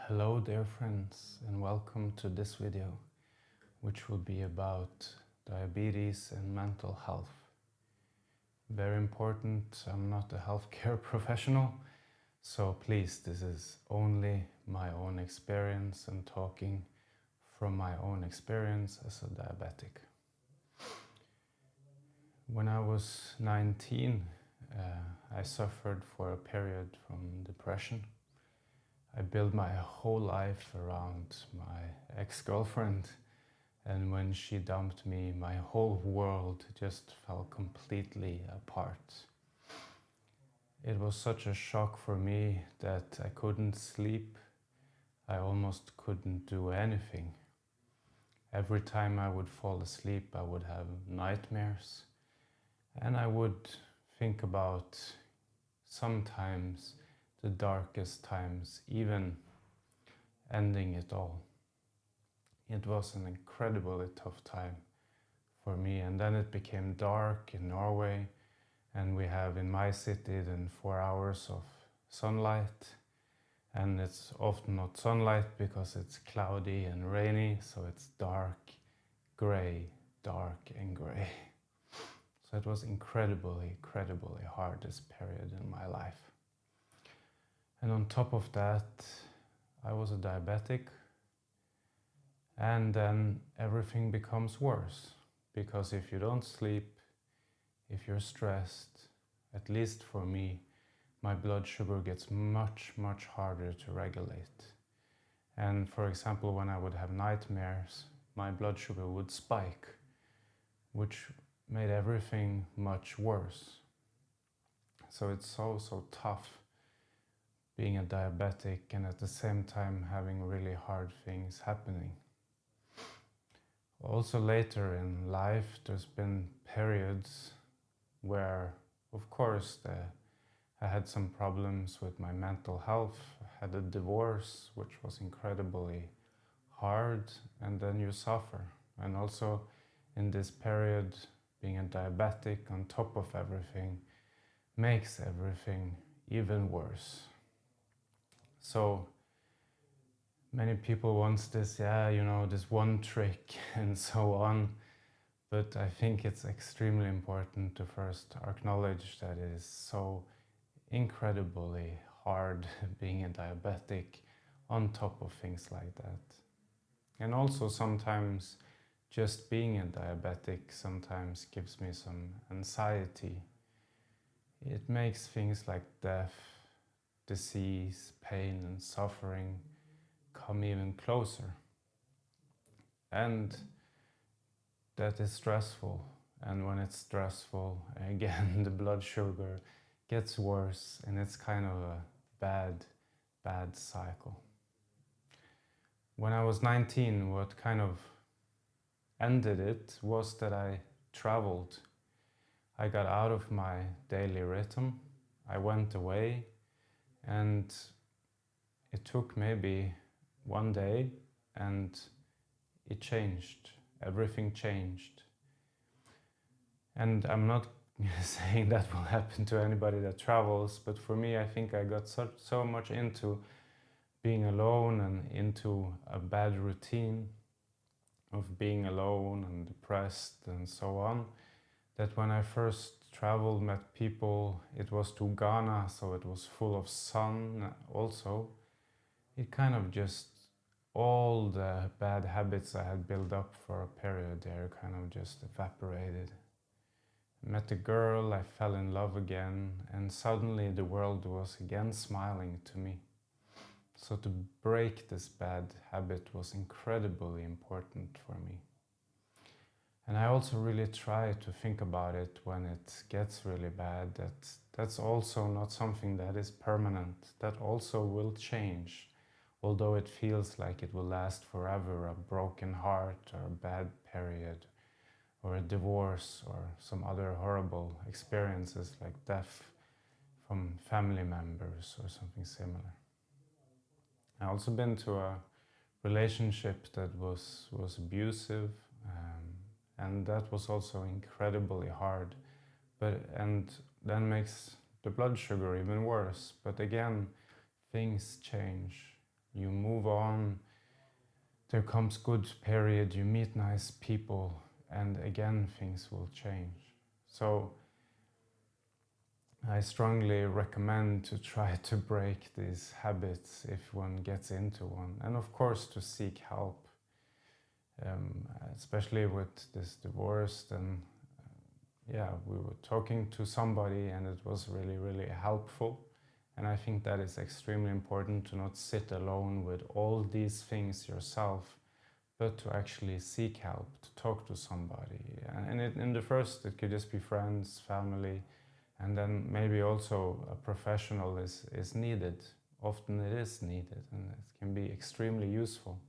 Hello dear friends, and welcome to this video, which will be about diabetes and mental health. Very important, I'm not a healthcare professional, so please, this is only my own experience and talking from my own experience as a diabetic. When I was 19, I suffered for a period from depression. I built my whole life around my ex-girlfriend, and when she dumped me, my whole world just fell completely apart. It was such a shock for me that I couldn't sleep. I almost couldn't do anything. Every time I would fall asleep, I would have nightmares, and I would think about sometimes the darkest times, even ending it all. It was an incredibly tough time for me, and then it became dark in Norway, and we have in my city then 4 hours of sunlight, and it's often not sunlight because it's cloudy and rainy, so it's dark and gray. So it was incredibly hard, this period in my life. And on top of that, I was a diabetic, and then everything becomes worse, because if you don't sleep, if you're stressed, at least for me, my blood sugar gets much harder to regulate. And for example, when I would have nightmares, my blood sugar would spike, which made everything much worse. So it's so tough being a diabetic and at the same time having really hard things happening. Also later in life, there's been periods where, of course, I had some problems with my mental health. I had a divorce, which was incredibly hard, and then you suffer. And also in this period, being a diabetic on top of everything makes everything even worse. So many people want this, this one trick and so on. But I think it's extremely important to first acknowledge that it is so incredibly hard being a diabetic on top of things like that. And also sometimes just being a diabetic sometimes gives me some anxiety. It makes things like death, disease, pain and suffering come even closer. And that is stressful, and when it's stressful, again, the blood sugar gets worse, and it's kind of a bad cycle. When I was 19, what kind of ended it was that I traveled. I got out of my daily rhythm, I went away, and it took maybe one day, and it changed. Everything changed. And I'm not saying that will happen to anybody that travels, but for me, I think I got so much into being alone and into a bad routine of being alone and depressed and so on, that when I first traveled, met people, it was to Ghana, so it was full of sun also. It kind of just, all the bad habits I had built up for a period there kind of just evaporated. I met a girl, I fell in love again, and suddenly the world was again smiling to me. So to break this bad habit was incredibly important for me. And I also really try to think about it when it gets really bad, that's also not something that is permanent, that also will change. Although it feels like it will last forever, a broken heart or a bad period or a divorce or some other horrible experiences like death from family members or something similar. I've also been to a relationship that was abusive, and that was also incredibly hard, and then makes the blood sugar even worse. But again, things change. you move on, there comes good period, you meet nice people, and again things will change. So I strongly recommend to try to break these habits if one gets into one, and of course to seek help, especially with this divorce. Then yeah, we were talking to somebody and it was really, really helpful. And I think that is extremely important, to not sit alone with all these things yourself, but to actually seek help, to talk to somebody. And in the first, it could just be friends, family, and then maybe also a professional is needed. Often it is needed, and it can be extremely useful.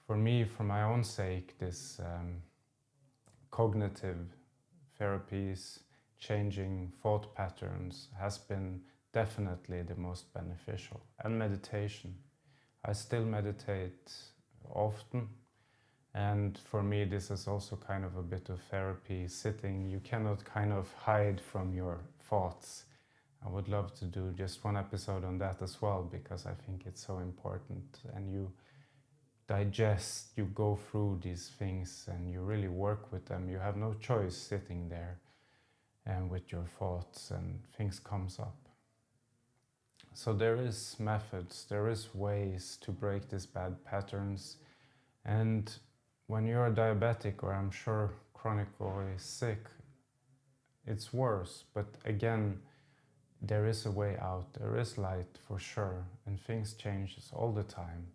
For me, for my own sake, this cognitive therapies, changing thought patterns has been definitely the most beneficial. And meditation. I still meditate often, and for me this is also kind of a bit of therapy. Sitting, you cannot kind of hide from your thoughts. I would love to do just one episode on that as well, because I think it's so important, and you digest, you go through these things and you really work with them. You have no choice sitting there and with your thoughts, and things comes up. So there is methods, there is ways to break these bad patterns. And when you're a diabetic, or I'm sure chronically sick, it's worse. But again, there is a way out, there is light for sure, and things changes all the time.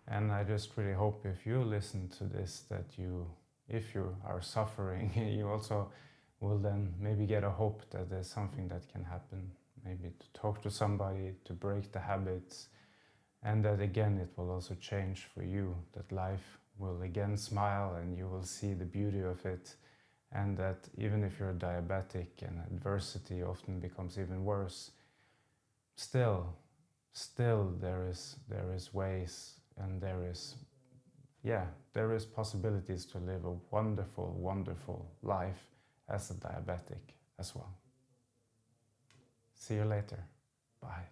And I just really hope if you listen to this, that you, if you are suffering, you also will then maybe get a hope that there's something that can happen. Maybe to talk to somebody, to break the habits, and that again it will also change for you, that life will again smile and you will see the beauty of it, and that even if you're diabetic and adversity often becomes even worse, still there is ways, and there is possibilities to live a wonderful, wonderful life as a diabetic as well. See you later. Bye.